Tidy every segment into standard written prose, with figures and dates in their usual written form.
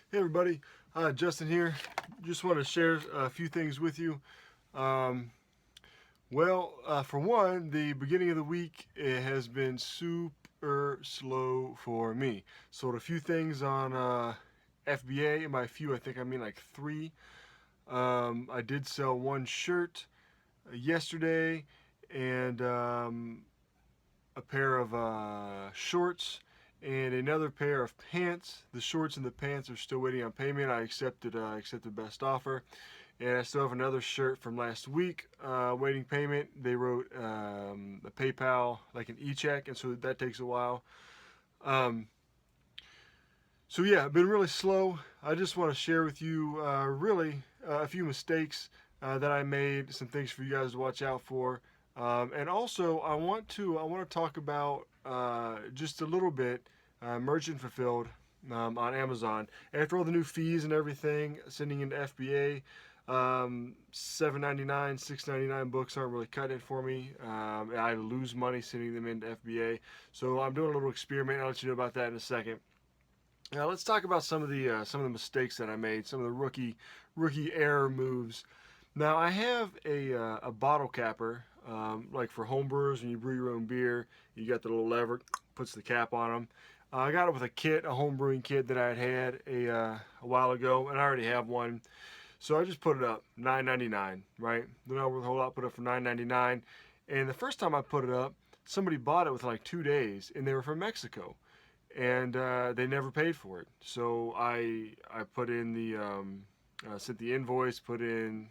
Hey everybody, Justin here. Just want to share a few things with you. Um, for one, the beginning of the week it has been super slow for me. Sold a few things on FBA, and by few I think I mean like three. I did sell one shirt yesterday and a pair of shorts and another pair of pants. The shorts and the pants are still waiting on payment. I accepted best offer, and I still have another shirt from last week waiting payment. They wrote a PayPal like an e-check, and so that takes a while. Um, so yeah, I've been really slow. I just want to share with you really a few mistakes that I made, some things for you guys to watch out for, and also I want to talk about just a little bit merchant fulfilled on Amazon. After all the new fees and everything, sending into FBA, $7.99, $6.99 books aren't really cutting it for me. I lose money sending them into FBA, so I'm doing a little experiment. I'll let you know about that in a second. Now let's talk about some of the mistakes that I made, some of the rookie error moves. Now I have a bottle capper, like for home brewers when you brew your own beer. You got the little lever, puts the cap on them. I got it with a kit, a home brewing kit that I had a while ago, and I already have one. So I just put it up, $9.99, right? They're not worth a whole lot. Put it up for $9.99, and the first time I put it up, somebody bought it within like 2 days, and they were from Mexico, and they never paid for it. So I put in the sent the invoice, put in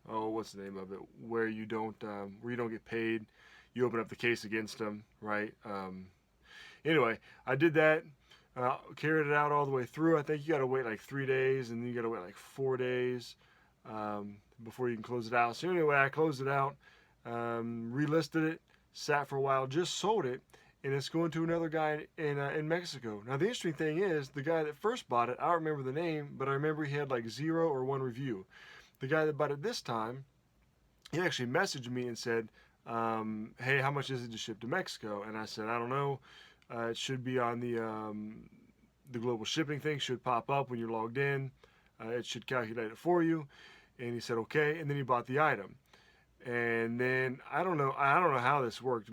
what's the name of it, where you don't get paid, you open up the case against them, right? Anyway, I did that. Carried it out all the way through. I think you got to wait like 3 days, and then you got to wait like 4 days before you can close it out. So anyway, I closed it out, relisted it, sat for a while, just sold it, and it's going to another guy in Mexico. Now the interesting thing is, the guy that first bought it, I don't remember the name, but I remember he had like 0 or 1 review. The guy that bought it this time, he actually messaged me and said, "Hey, how much is it to ship to Mexico?" And I said, "I don't know. It should be on the global shipping thing. Should pop up when you're logged in. It should calculate it for you." And he said, "Okay." And then he bought the item. And then I don't know how this worked.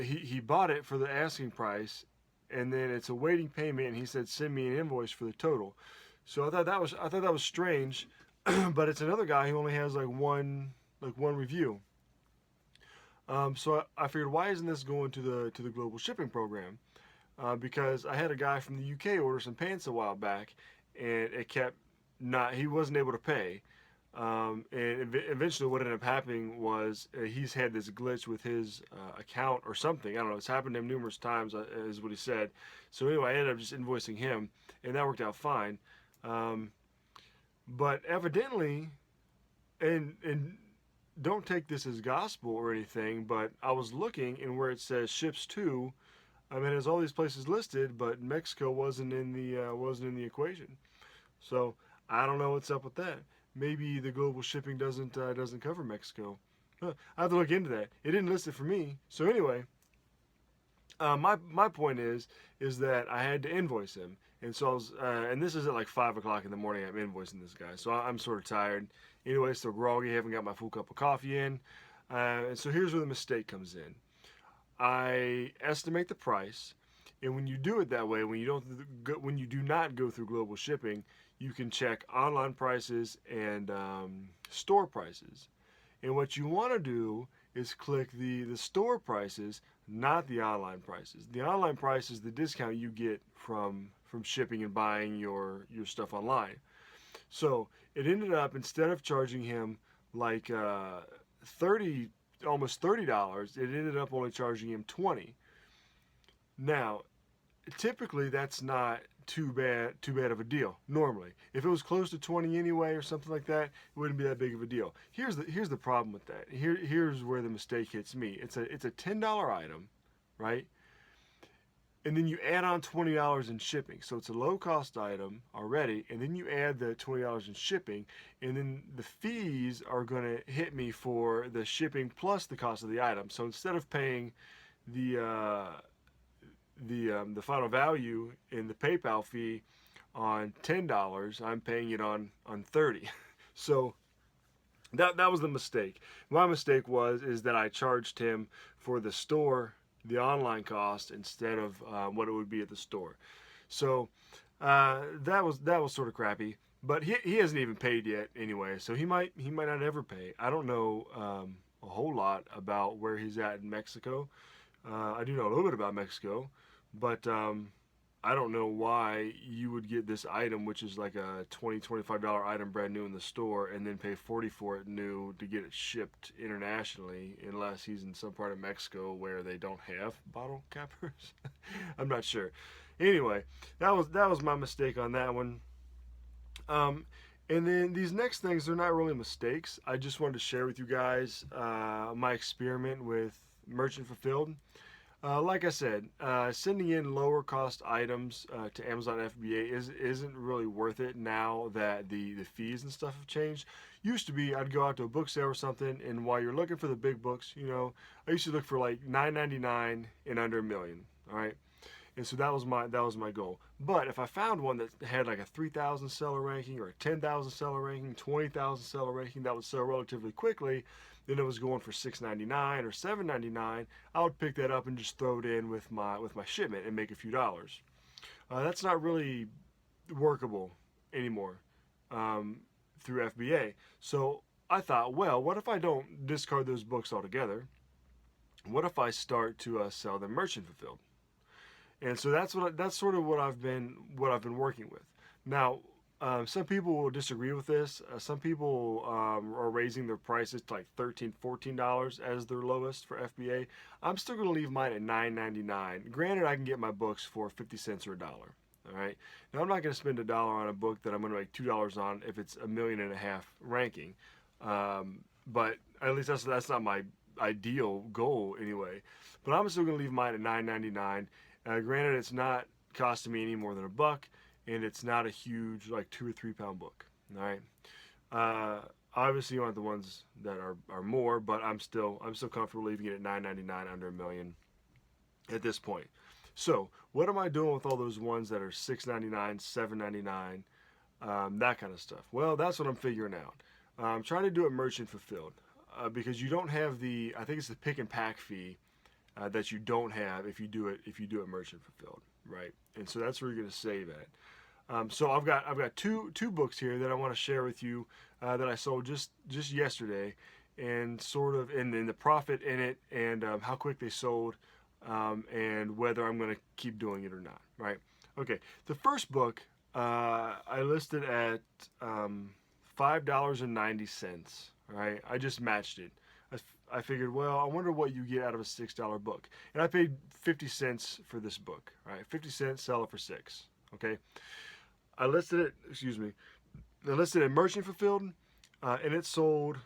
He bought it for the asking price, and then it's a waiting payment. And he said, "Send me an invoice for the total." So I thought that was strange, but it's another guy who only has like one review. So I figured, why isn't this going to the global shipping program? Because I had a guy from the UK order some pants a while back, and it kept not. He wasn't able to pay, and eventually, what ended up happening was he's had this glitch with his account or something. I don't know. It's happened to him numerous times, is what he said. So anyway, I ended up just invoicing him, and that worked out fine. Um, but evidently, and don't take this as gospel or anything, but I was looking, and where it says ships to, I mean, there's all these places listed, but Mexico wasn't in the equation. So I don't know what's up with that. Maybe the global shipping doesn't cover Mexico. I have to look into that. It didn't list it for me. So anyway, my point is that I had to invoice him, and so I was, and this is at like 5 o'clock in the morning. I'm invoicing this guy, so I'm sort of tired. Anyway, still groggy. Haven't got my full cup of coffee in, and so here's where the mistake comes in. I estimate the price, and when you do it that way, when you do not go through global shipping, you can check online prices and store prices. And what you want to do is click the store prices, not the online prices. The online price is the discount you get from shipping and buying your stuff online. So it ended up, instead of charging him like 30 almost $30, it ended up only charging him 20. Now, typically that's not too bad of a deal normally. If it was close to 20 anyway or something like that, it wouldn't be that big of a deal. Here's the problem with that. Here's where the mistake hits me. It's a $10 item, right? And then you add on $20 in shipping. So it's a low cost item already, and then you add the $20 in shipping, and then the fees are going to hit me for the shipping plus the cost of the item. So instead of paying the the final value in the PayPal fee on $10, I'm paying it on 30. So that was the mistake. My mistake is that I charged him for the store, the online cost, instead of what it would be at the store. So that was sort of crappy. But he hasn't even paid yet anyway, so he might not ever pay. I don't know a whole lot about where he's at in Mexico. I do know a little bit about Mexico, but I don't know why you would get this item, which is like a $20-$25 item brand new in the store, and then pay 40 for it new to get it shipped internationally, unless he's in some part of Mexico where they don't have bottle cappers. I'm not sure. Anyway, that was my mistake on that one. Um, and then these next things, they're not really mistakes. I just wanted to share with you guys my experiment with Merchant Fulfilled. Like I said, sending in lower cost items to Amazon FBA isn't really worth it now that the fees and stuff have changed. Used to be, I'd go out to a book sale or something, and while you're looking for the big books, I used to look for like $9.99 and under $1 million. All right, and so that was my goal. But if I found one that had like a 3,000 seller ranking or a 10,000 seller ranking, 20,000 seller ranking that would sell relatively quickly, then it was going for $6.99 or $7.99, I would pick that up and just throw it in with my shipment and make a few dollars. That's not really workable anymore through FBA. So I thought, well, what if I don't discard those books altogether? What if I start to sell them merchant fulfilled? And so that's sort of what I've been working with. Now, some people will disagree with this. Some people are raising their prices to like $13, $14 as their lowest for FBA. I'm still going to leave mine at $9.99. Granted, I can get my books for 50 cents or a dollar. All right. Now, I'm not going to spend a dollar on a book that I'm going to make $2 on if it's 1.5 million ranking. But at least that's not my ideal goal anyway. But I'm still going to leave mine at $9.99. Granted, it's not costing me any more than $1, and it's not a huge like 2 or 3 pound book. All right. Obviously, you want the ones that are more, but I'm still comfortable leaving it at $9.99 under $1 million at this point. So, what am I doing with all those ones that are $6.99, $7.99, that kind of stuff? Well, that's what I'm figuring out. I'm trying to do it merchant fulfilled because you don't have I think it's the pick and pack fee that you don't have if you do it merchant fulfilled, right? And so that's where you're going to save at. So I've got two books here that I want to share with you that I sold just yesterday, and sort of in the profit in it, and how quick they sold, and whether I'm going to keep doing it or not, right? Okay, the first book I listed at $5.90. Right, I just matched it. I figured, well, I wonder what you get out of a $6 book. And I paid 50 cents for this book, right? 50 cents, sell it for 6. Okay. I listed it merchant fulfilled, and it sold,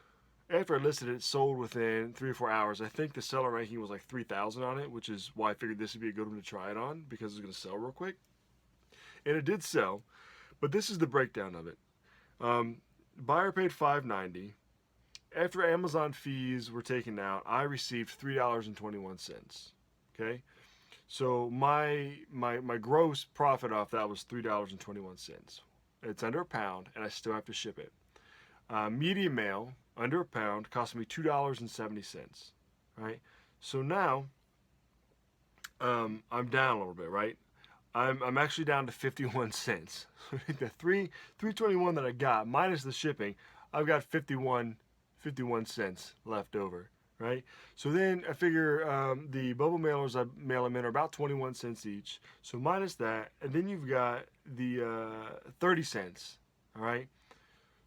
after I listed it, it sold within 3 or 4 hours. I think the seller ranking was like 3,000 on it, which is why I figured this would be a good one to try it on because it's going to sell real quick. And it did sell, but this is the breakdown of it. Buyer paid $5.90. After Amazon fees were taken out, I received $3.21. Okay, so my gross profit off that was $3.21. It's under £1, and I still have to ship it. Medium mail under £1 cost me $2.70. Right, so now I'm down a little bit. Right, I'm actually down to 51 cents. The $3.21 that I got minus the shipping, I've got 51 cents left over, right? So then I figure the bubble mailers I mail them in are about 21 cents each. So minus that, and then you've got the 30 cents, all right?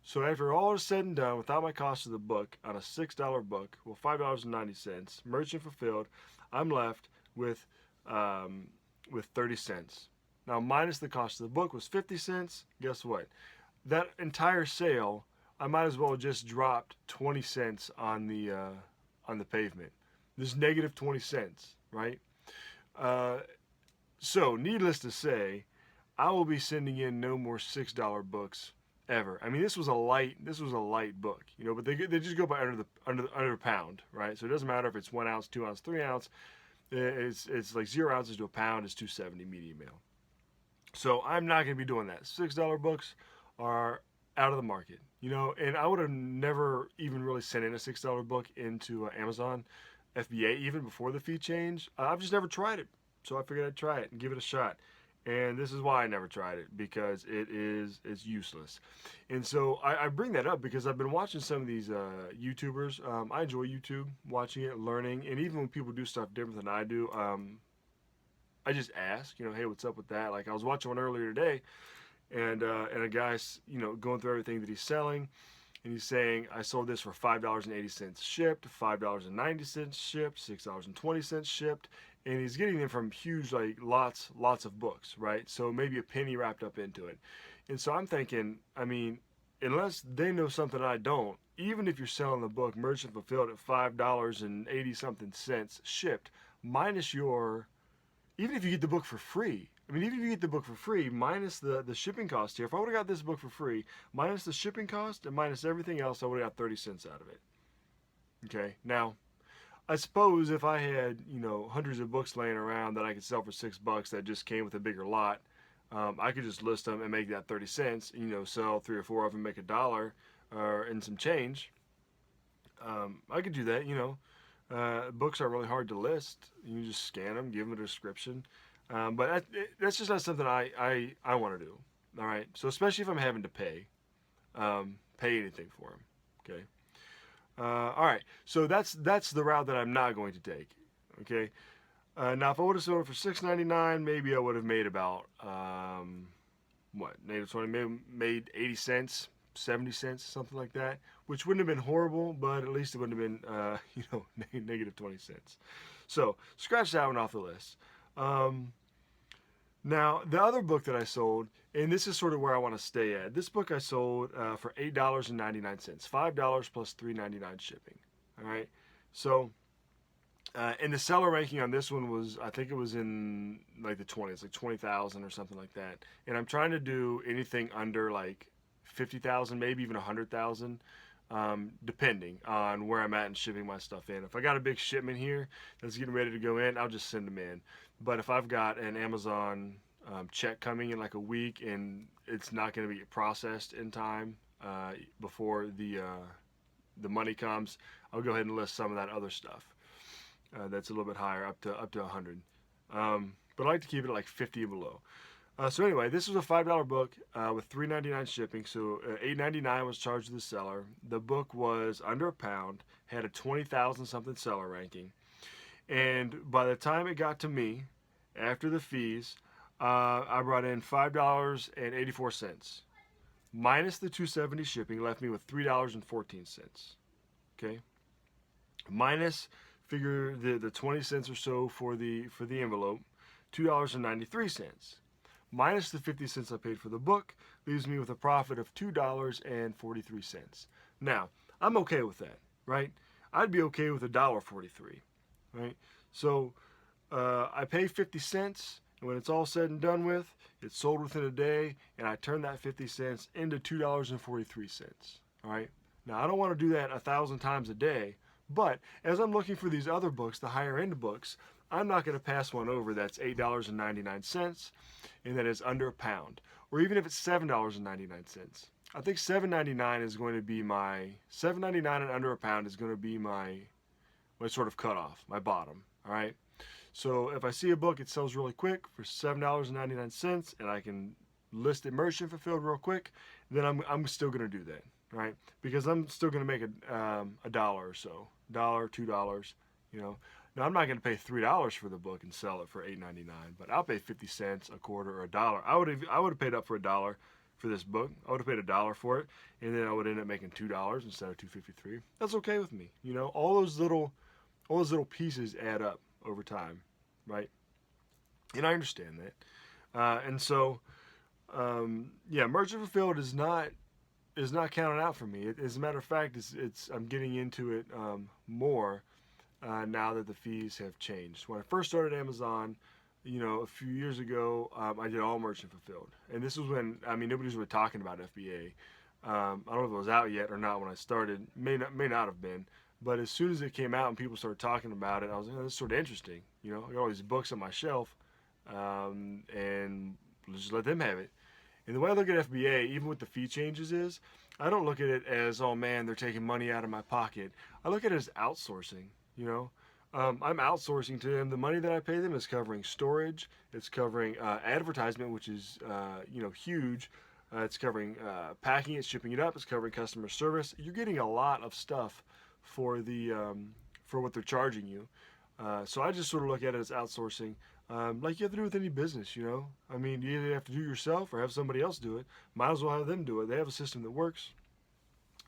So after all is said and done, without my cost of the book, on a $6 book, well, $5.90, merchant fulfilled, I'm left with 30 cents. Now, minus the cost of the book was 50 cents. Guess what? That entire sale, I might as well have just dropped 20 cents on the pavement. This negative 20 cents, right? So, needless to say, I will be sending in no more $6 books ever. I mean, this was a light book, but they just go by under a pound, right? So it doesn't matter if it's 1 ounce, 2 ounce, 3 ounce. It's like 0 ounces to a pound is $2.70 medium mail. So I'm not going to be doing that. $6 books are out of the market, and I would have never even really sent in a $6 book into Amazon FBA even before the fee change. I've just never tried it. So I figured I'd try it and give it a shot. And this is why I never tried it, because it's useless. And so I bring that up because I've been watching some of these YouTubers. I enjoy YouTube, watching it, learning, and even when people do stuff different than I do, I just ask, hey, what's up with that? Like I was watching one earlier today, and a guy's, going through everything that he's selling, and he's saying, I sold this for $5.80 shipped, $5.90 shipped, $6.20 shipped, and he's getting them from huge, like lots of books, right? So maybe a penny wrapped up into it. And so I'm thinking, I mean, unless they know something I don't, even if you're selling the book merchant fulfilled at $5.80 something cents shipped, minus your, even if you get the book for free, I mean, even if you get the book for free, minus the shipping cost here, if I would have got this book for free, minus the shipping cost and minus everything else, I would have got 30 cents out of it. Okay, now, I suppose if I had, hundreds of books laying around that I could sell for $6 that just came with a bigger lot, I could just list them and make that 30 cents, sell three or four of them, make $1 and some change. I could do that, books are really hard to list. You just scan them, give them a description. But that's just not something I want to do. All right. So especially if I'm having to pay anything for them. Okay. All right. So that's the route that I'm not going to take. Okay. Now if I would have sold it for $6.99, maybe I would have made about what, negative 20, maybe made 80 cents, 70 cents, something like that, which wouldn't have been horrible, but at least it wouldn't have been, negative 20 cents. So scratch that one off the list. Now, the other book that I sold, and this is sort of where I want to stay at. This book I sold for $8.99, $5 plus $3.99 shipping. All right. So, and the seller ranking on this one was, I think it was in like the 20s, like 20,000 or something like that. And I'm trying to do anything under like 50,000, maybe even 100,000, depending on where I'm at and shipping my stuff in. If I got a big shipment here that's getting ready to go in, I'll just send them in. But if I've got an Amazon check coming in like a week and it's not going to be processed in time before the money comes, I'll go ahead and list some of that other stuff that's a little bit higher, up to 100. But I like to keep it at like 50 and below. So anyway, this was a $5 book with $3.99 shipping. So $8.99 was charged to the seller. The book was under a pound, had a 20,000 something seller ranking, and by the time it got to me, after the fees, I brought in $5.84 minus the $2.70 shipping, left me with $3.14. Okay, minus, figure the 20 cents or so for the envelope, $2.93. Minus the 50 cents I paid for the book, leaves me with a profit of $2.43. Now, I'm okay with that, right? I'd be okay with $1.43, right? So I pay 50 cents, and when it's all said and done with, it's sold within a day, and I turn that 50 cents into $2.43. All right. Now I don't want to do that 1,000 times a day, but as I'm looking for these other books, the higher end books, I'm not going to pass one over that's $8.99 and that is under a pound, or even if it's $7.99. I think $7.99 is going to be my $7.99 and under a pound is going to be my sort of cutoff, my bottom. All right. So if I see a book, it sells really quick for $7.99, and I can list it merchant fulfilled real quick, then I'm still gonna do that, right? Because I'm still gonna make a dollar or so, dollar, $2, you know. Now I'm not gonna pay $3 for the book and sell it for $8.99, but I'll pay 50 cents, a quarter, or a dollar. I would have paid up for a dollar for this book. I would have paid a dollar for it, and then I would end up making $2 instead of $2.53. That's okay with me, you know. All those little pieces add up over time, right? And I understand that. And so, yeah, merchant fulfilled is not counted out for me. As a matter of fact, it's I'm getting into it more now that the fees have changed. When I first started Amazon, a few years ago, I did all merchant fulfilled, and this was when nobody was really talking about FBA. I don't know if it was out yet or not when I started. May not have been. But as soon as it came out and people started talking about it, I was like, oh, this is sort of interesting. I got all these books on my shelf, and just let them have it. And the way I look at FBA, even with the fee changes, is I don't look at it as, oh man, they're taking money out of my pocket. I look at it as outsourcing. You know, I'm outsourcing to them. The money that I pay them is covering storage. It's covering advertisement, which is huge. It's covering packing it, shipping it up. It's covering customer service. You're getting a lot of stuff for the for what they're charging you. So I just sort of look at it as outsourcing, like you have to do with any business. You know, I mean, you either have to do it yourself or have somebody else do it. Might as well have them do it. They have a system that works.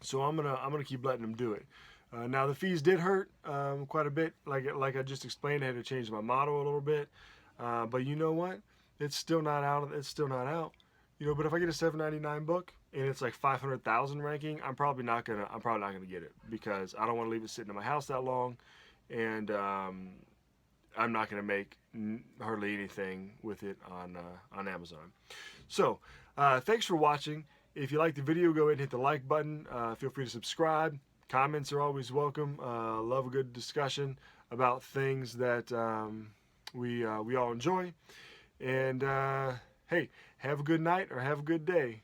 So I'm gonna keep letting them do it. Now the fees did hurt quite a bit. Like I just explained, I had to change my model a little bit. But you know what? It's still not out. It's still not out. You know, but if I get a $7.99 book and it's like 500,000 ranking, I'm probably not gonna get it because I don't want to leave it sitting in my house that long, and I'm not gonna make hardly anything with it on Amazon. So thanks for watching. If you like the video, go ahead and hit the like button. Feel free to subscribe. Comments are always welcome. Love a good discussion about things that we all enjoy. And hey, have a good night or have a good day.